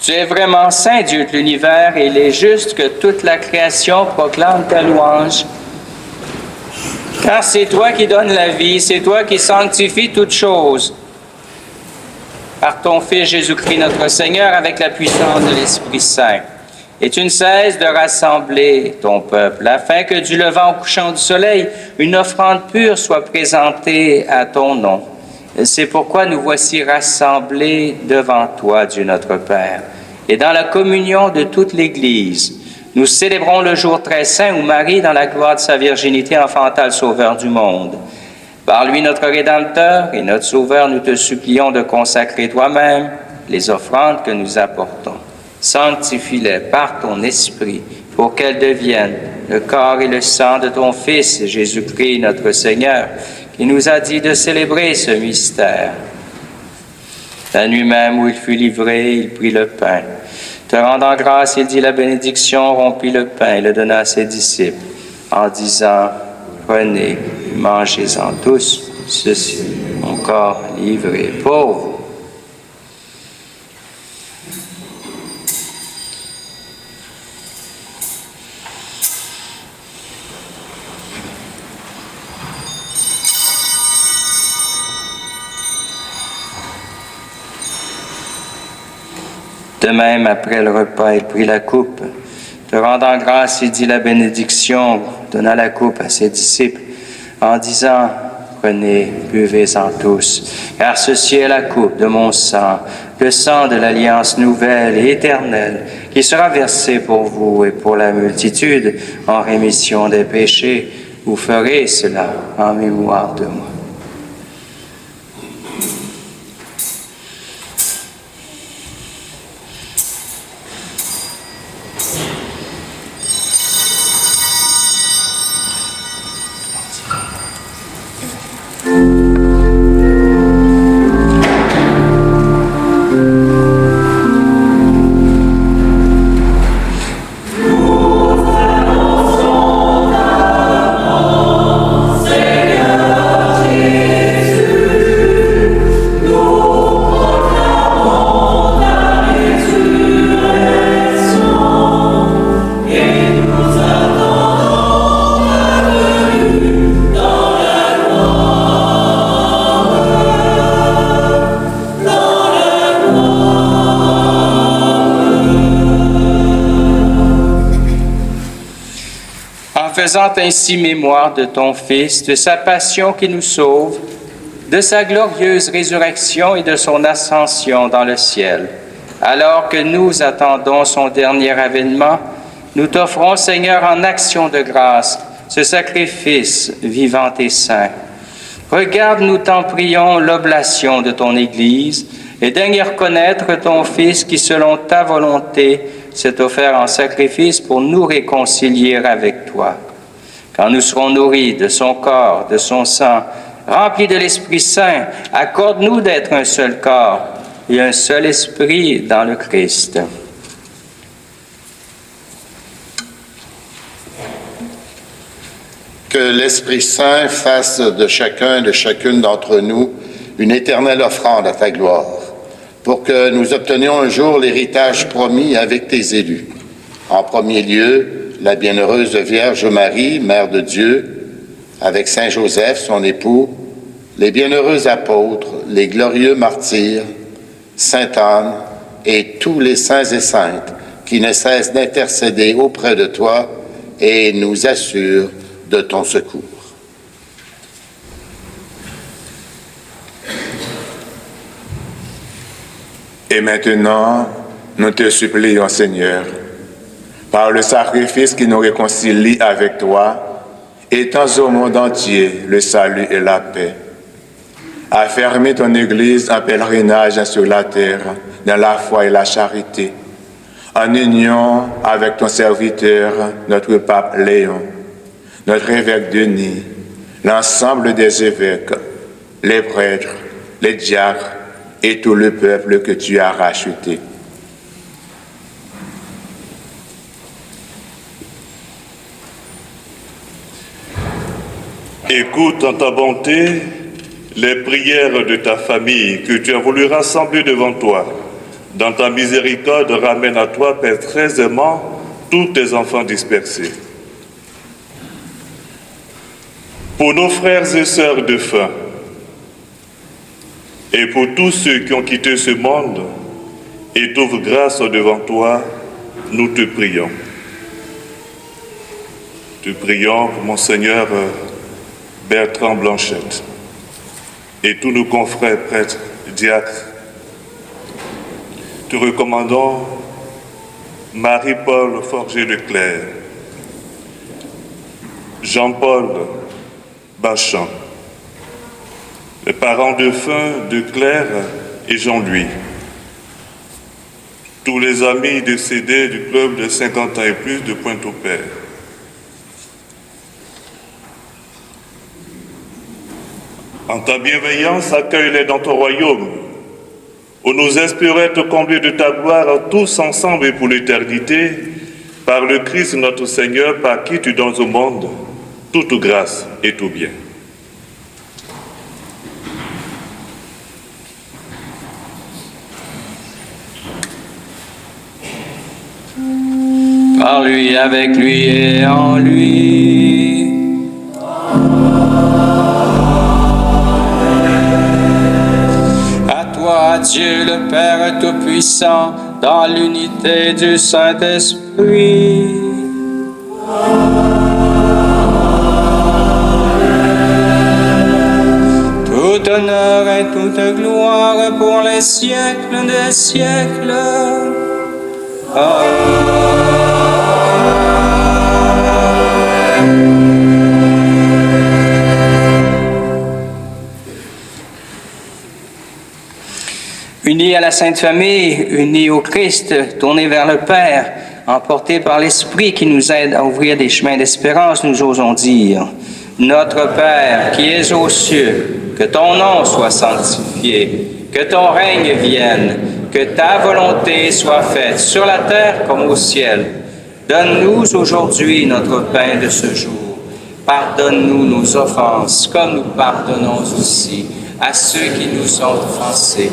Tu es vraiment saint, Dieu de l'univers, et il est juste que toute la création proclame ta louange. Car c'est toi qui donnes la vie, c'est toi qui sanctifies toutes choses. Par ton Fils Jésus-Christ notre Seigneur, avec la puissance de l'Esprit Saint. Et tu ne cesses de rassembler ton peuple, afin que du levant au couchant du soleil, une offrande pure soit présentée à ton nom. C'est pourquoi nous voici rassemblés devant toi, Dieu notre Père. Et dans la communion de toute l'Église, nous célébrons le jour très saint où Marie, dans la gloire de sa virginité, enfanta le Sauveur du monde. Par lui, notre Rédempteur et notre Sauveur, nous te supplions de consacrer toi-même les offrandes que nous apportons. Sanctifie-les par ton Esprit pour qu'elles deviennent le corps et le sang de ton Fils, Jésus-Christ, notre Seigneur, qui nous a dit de célébrer ce mystère. La nuit même où il fut livré, il prit le pain. Te rendant grâce, il dit la bénédiction, rompit le pain et le donna à ses disciples, en disant, « Prenez, mangez-en tous, ceci est mon corps livré pour vous. » De même, après le repas, il prit la coupe. Te rendant grâce, il dit la bénédiction, donna la coupe à ses disciples, en disant, « Prenez, buvez-en tous, car ceci est la coupe de mon sang, le sang de l'alliance nouvelle et éternelle, qui sera versé pour vous et pour la multitude en rémission des péchés. Vous ferez cela en mémoire de moi. » faisant ainsi mémoire de ton Fils, de sa passion qui nous sauve, de sa glorieuse résurrection et de son ascension dans le ciel. Alors que nous attendons son dernier avènement, nous t'offrons, Seigneur, en action de grâce, ce sacrifice vivant et saint. Regarde, nous t'en prions, l'oblation de ton Église et daigne reconnaître ton Fils qui, selon ta volonté, s'est offert en sacrifice pour nous réconcilier avec toi. Quand nous serons nourris de son corps, de son sang, remplis de l'Esprit Saint, accorde-nous d'être un seul corps et un seul esprit dans le Christ. Que l'Esprit Saint fasse de chacun et de chacune d'entre nous une éternelle offrande à ta gloire, pour que nous obtenions un jour l'héritage promis avec tes élus. En premier lieu, la bienheureuse Vierge Marie, Mère de Dieu, avec Saint Joseph, son époux, les bienheureux apôtres, les glorieux martyrs, Sainte Anne et tous les saints et saintes qui ne cessent d'intercéder auprès de toi et nous assurent de ton secours. Et maintenant, nous te supplions, Seigneur, par le sacrifice qui nous réconcilie avec toi, étends au monde entier le salut et la paix. Affermis ton Église en pèlerinage sur la terre, dans la foi et la charité, en union avec ton serviteur, notre pape Léon, notre évêque Denis, l'ensemble des évêques, les prêtres, les diacres et tout le peuple que tu as racheté. Écoute en ta bonté les prières de ta famille que tu as voulu rassembler devant toi. Dans ta miséricorde, ramène à toi, Père très aimant, tous tes enfants dispersés. Pour nos frères et sœurs défunts, et pour tous ceux qui ont quitté ce monde et trouvent grâce devant toi, nous te prions. Te prions pour Monseigneur Bertrand Blanchette et tous nos confrères prêtres, diacres. Te recommandons Marie-Paul Forger-Leclerc, Jean-Paul Bachan, les parents défunts de Claire et Jean-Louis, tous les amis décédés du club de 50 ans et plus de Pointe-au-Père. En ta bienveillance, accueille-les dans ton royaume, où nous espérons être comblés de ta gloire tous ensemble et pour l'éternité, par le Christ notre Seigneur, par qui tu donnes au monde toute grâce et tout bien. Par lui, avec lui et en lui. À toi, Dieu le Père Tout-Puissant, dans l'unité du Saint-Esprit. Tout honneur et toute gloire pour les siècles des siècles. Unis à la Sainte Famille, unis au Christ, tournés vers le Père, emportés par l'Esprit qui nous aide à ouvrir des chemins d'espérance, nous osons dire: Notre Père qui es aux cieux, que ton nom soit sanctifié, que ton règne vienne, que ta volonté soit faite sur la terre comme au ciel. Donne-nous aujourd'hui notre pain de ce jour. Pardonne-nous nos offenses, comme nous pardonnons aussi à ceux qui nous sont offensés.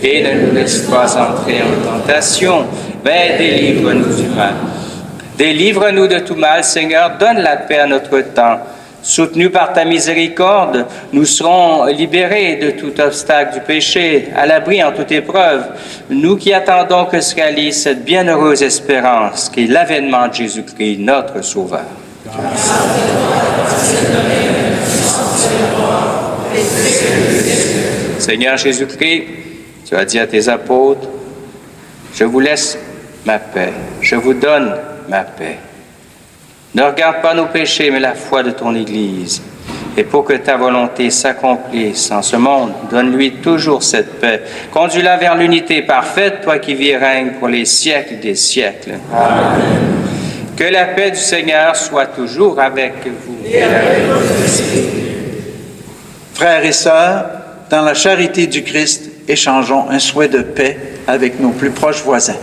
Et ne nous laisse pas entrer en tentation, mais délivre-nous du mal. Délivre-nous de tout mal, Seigneur, donne la paix à notre temps. Soutenus par ta miséricorde, nous serons libérés de tout obstacle du péché, à l'abri en toute épreuve, nous qui attendons que se réalise cette bienheureuse espérance qui est l'avènement de Jésus-Christ, notre Sauveur. Seigneur Jésus-Christ, tu as dit à tes apôtres, je vous laisse ma paix, je vous donne ma paix. Ne regarde pas nos péchés, mais la foi de ton Église. Et pour que ta volonté s'accomplisse en ce monde, donne-lui toujours cette paix. Conduis-la vers l'unité parfaite, toi qui vis et règnes pour les siècles des siècles. Amen. Que la paix du Seigneur soit toujours avec vous. Et avec votre esprit. Frères et sœurs, dans la charité du Christ, échangeons un souhait de paix avec nos plus proches voisins.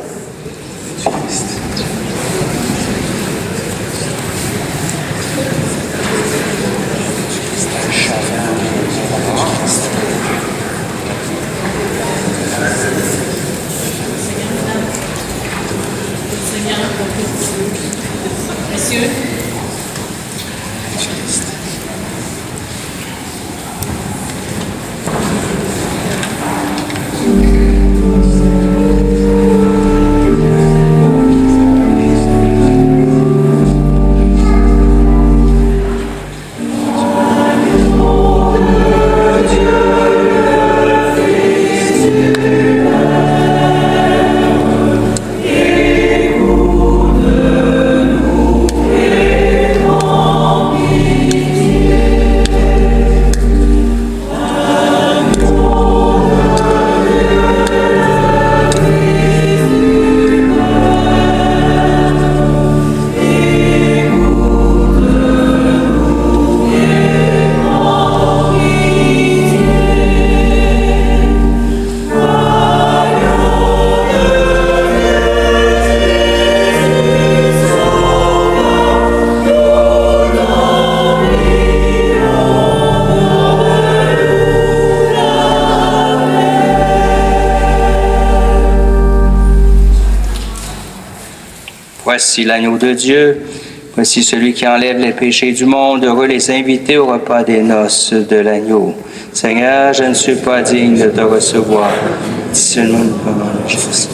Voici l'agneau de Dieu, voici celui qui enlève les péchés du monde, heureux les invités au repas des noces de l'agneau. Seigneur, je ne suis pas digne de te recevoir. Dis seulement une parole de Jésus.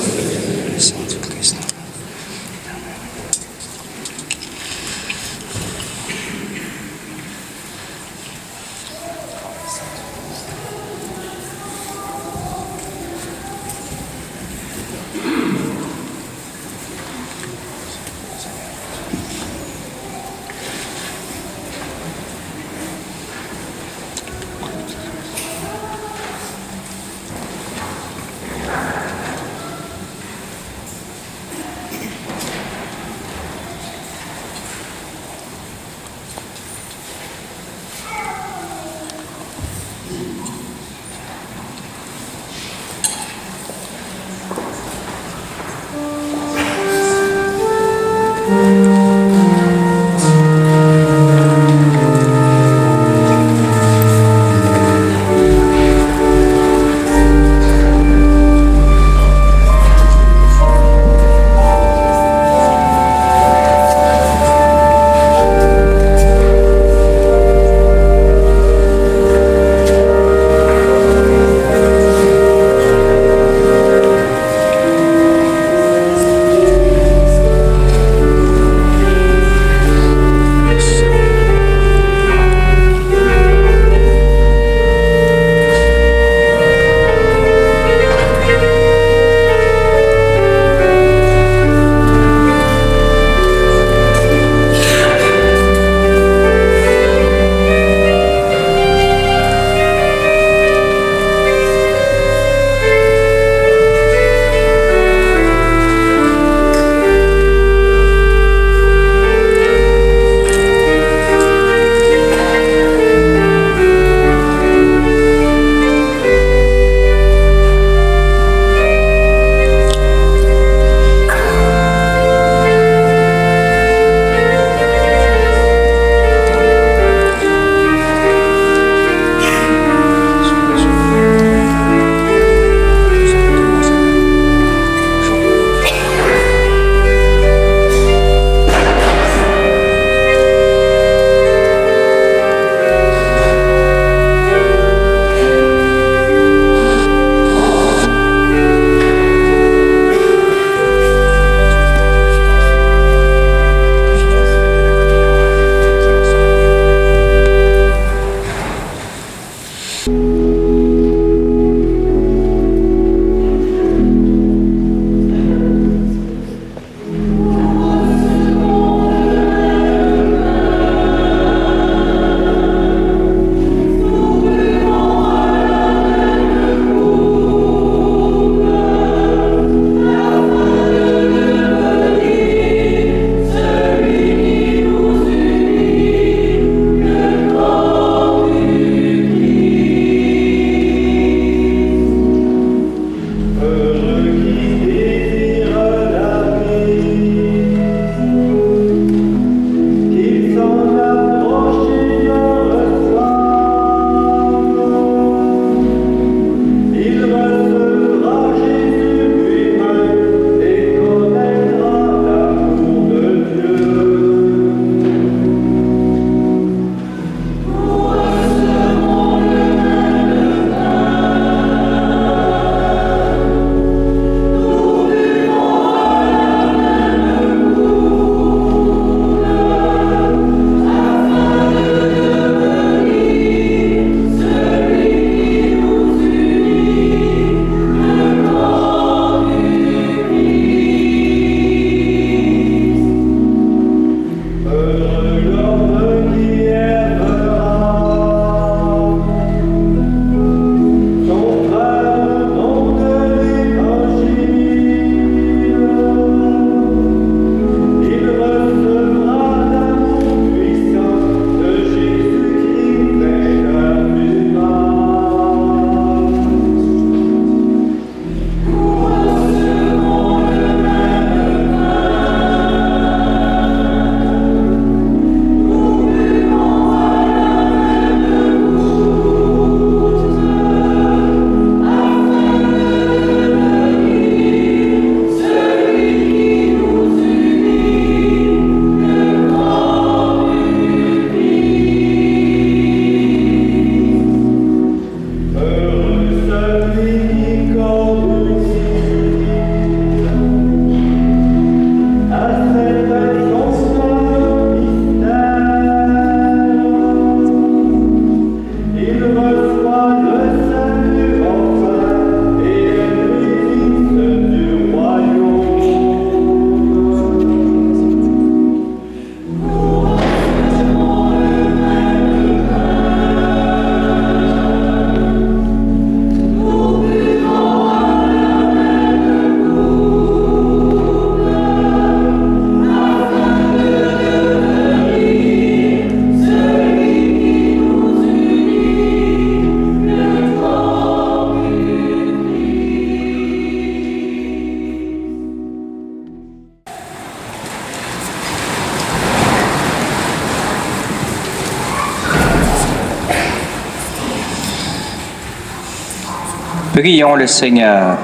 Prions le Seigneur.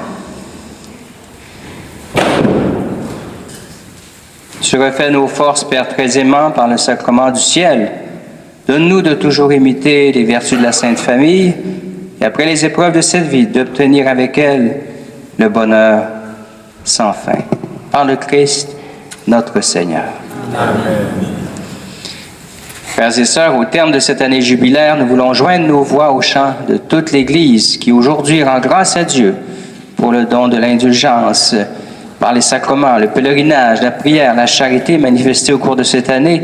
Tu refais nos forces, Père très aimant, par le sacrement du ciel. Donne-nous de toujours imiter les vertus de la Sainte Famille et après les épreuves de cette vie, d'obtenir avec elle le bonheur sans fin. Par le Christ, notre Seigneur. Amen. Frères et sœurs, au terme de cette année jubilaire, nous voulons joindre nos voix au chant de toute l'Église qui aujourd'hui rend grâce à Dieu pour le don de l'indulgence par les sacrements, le pèlerinage, la prière, la charité manifestée au cours de cette année.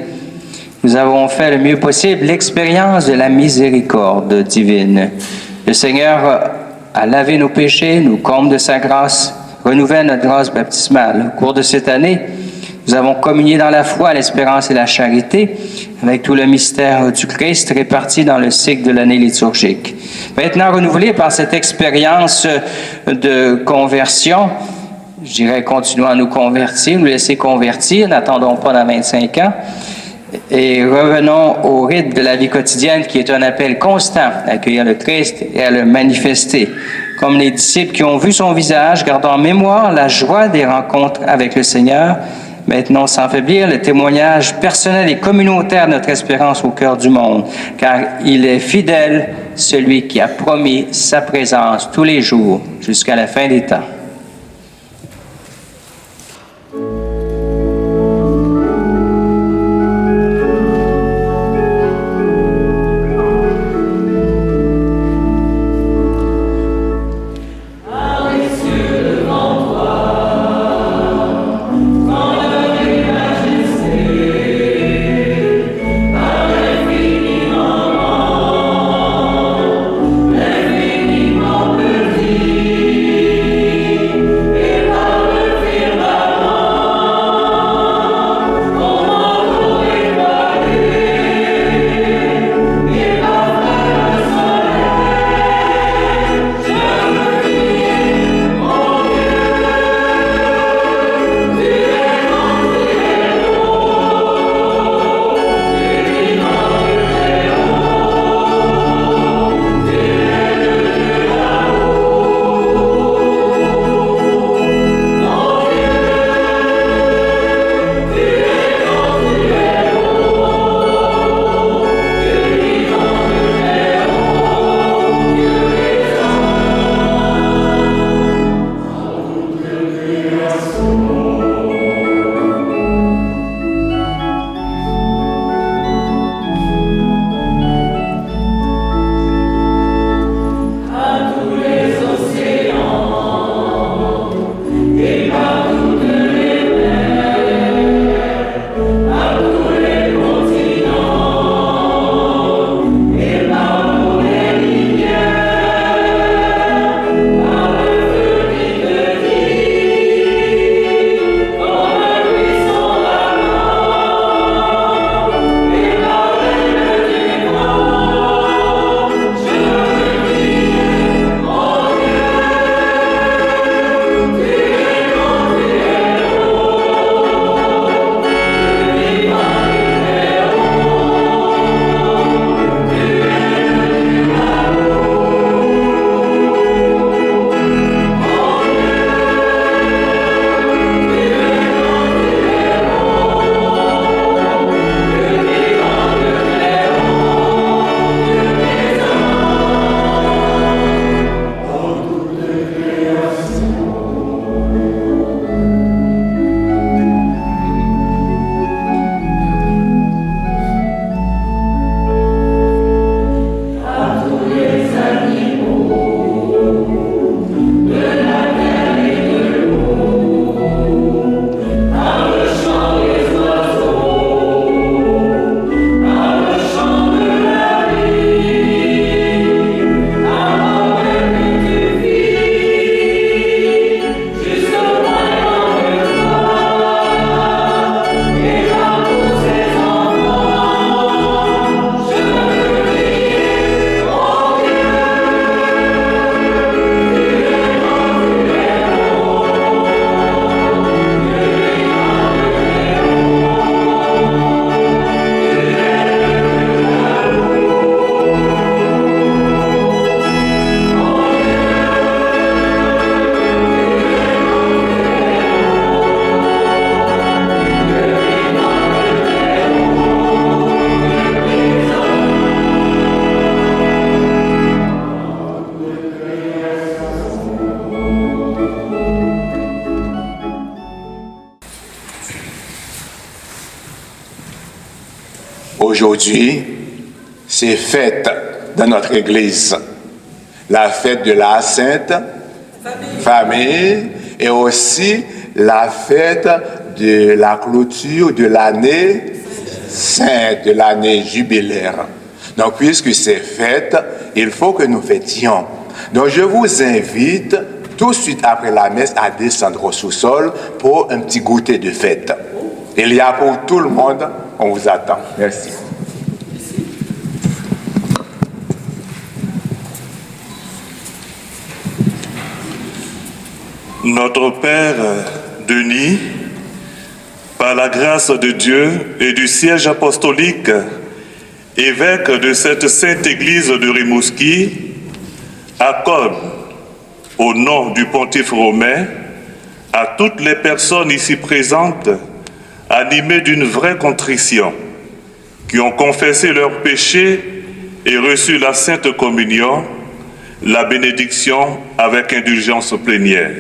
Nous avons fait le mieux possible l'expérience de la miséricorde divine. Le Seigneur a lavé nos péchés, nous comble de sa grâce, renouvelle notre grâce baptismale. Au cours de cette année, nous avons communié dans la foi, l'espérance et la charité avec tout le mystère du Christ réparti dans le cycle de l'année liturgique. Maintenant, renouvelé par cette expérience de conversion, je dirais continuons à nous convertir, nous laisser convertir, n'attendons pas dans 25 ans, et revenons au rythme de la vie quotidienne qui est un appel constant à accueillir le Christ et à le manifester. Comme les disciples qui ont vu son visage, gardant en mémoire la joie des rencontres avec le Seigneur. Maintenant, sans faiblir, le témoignage personnel et communautaire de notre espérance au cœur du monde, car il est fidèle, celui qui a promis sa présence tous les jours jusqu'à la fin des temps. Aujourd'hui, c'est fête dans notre Église. La fête de la Sainte Famille et aussi la fête de la clôture de l'année sainte, de l'année jubilaire. Donc, puisque c'est fête, il faut que nous fêtions. Donc, je vous invite tout de suite après la messe à descendre au sous-sol pour un petit goûter de fête. Il y a pour tout le monde, on vous attend. Merci. Notre Père Denis, par la grâce de Dieu et du siège apostolique, évêque de cette sainte église de Rimouski, accorde, au nom du pontife romain, à toutes les personnes ici présentes, animées d'une vraie contrition, qui ont confessé leurs péchés et reçu la sainte communion, la bénédiction avec indulgence plénière.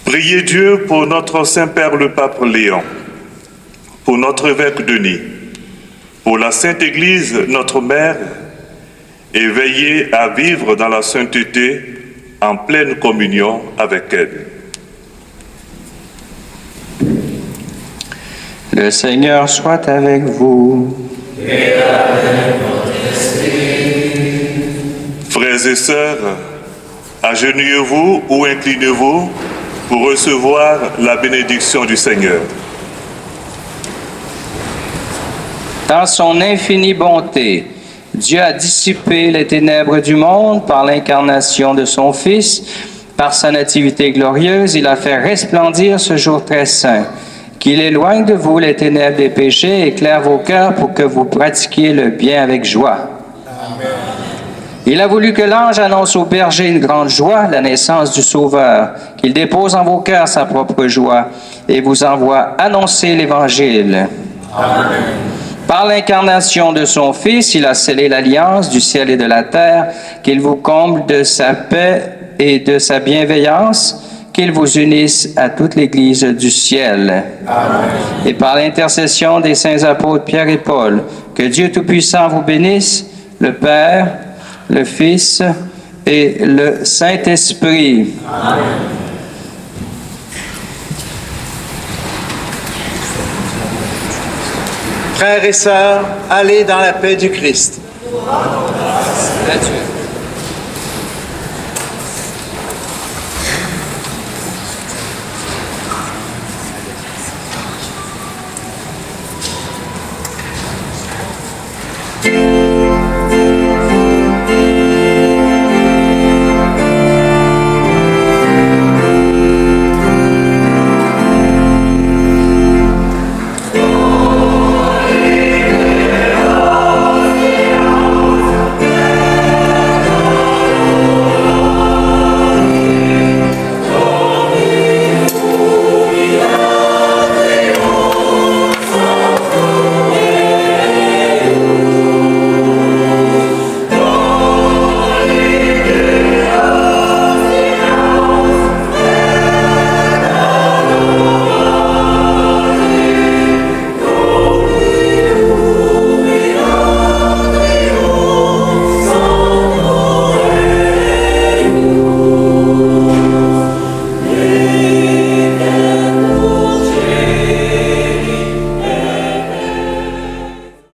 Priez Dieu pour notre Saint-Père le Pape Léon, pour notre évêque Denis, pour la Sainte Église, notre Mère, et veillez à vivre dans la sainteté en pleine communion avec elle. Le Seigneur soit avec vous. Et avec votre esprit. Frères et sœurs, agenouillez-vous ou inclinez-vous pour recevoir la bénédiction du Seigneur. Dans son infinie bonté, Dieu a dissipé les ténèbres du monde par l'incarnation de son Fils. Par sa nativité glorieuse, il a fait resplendir ce jour très saint. Qu'il éloigne de vous les ténèbres des péchés et éclaire vos cœurs pour que vous pratiquiez le bien avec joie. Amen. Il a voulu que l'ange annonce aux bergers une grande joie, la naissance du Sauveur, qu'il dépose en vos cœurs sa propre joie et vous envoie annoncer l'Évangile. Amen. Par l'incarnation de son Fils, il a scellé l'alliance du ciel et de la terre, qu'il vous comble de sa paix et de sa bienveillance, qu'il vous unisse à toute l'Église du ciel. Amen. Et par l'intercession des saints apôtres Pierre et Paul, que Dieu Tout-Puissant vous bénisse, le Père, le Fils et le Saint-Esprit. Amen. Frères et sœurs, allez dans la paix du Christ. Adieu.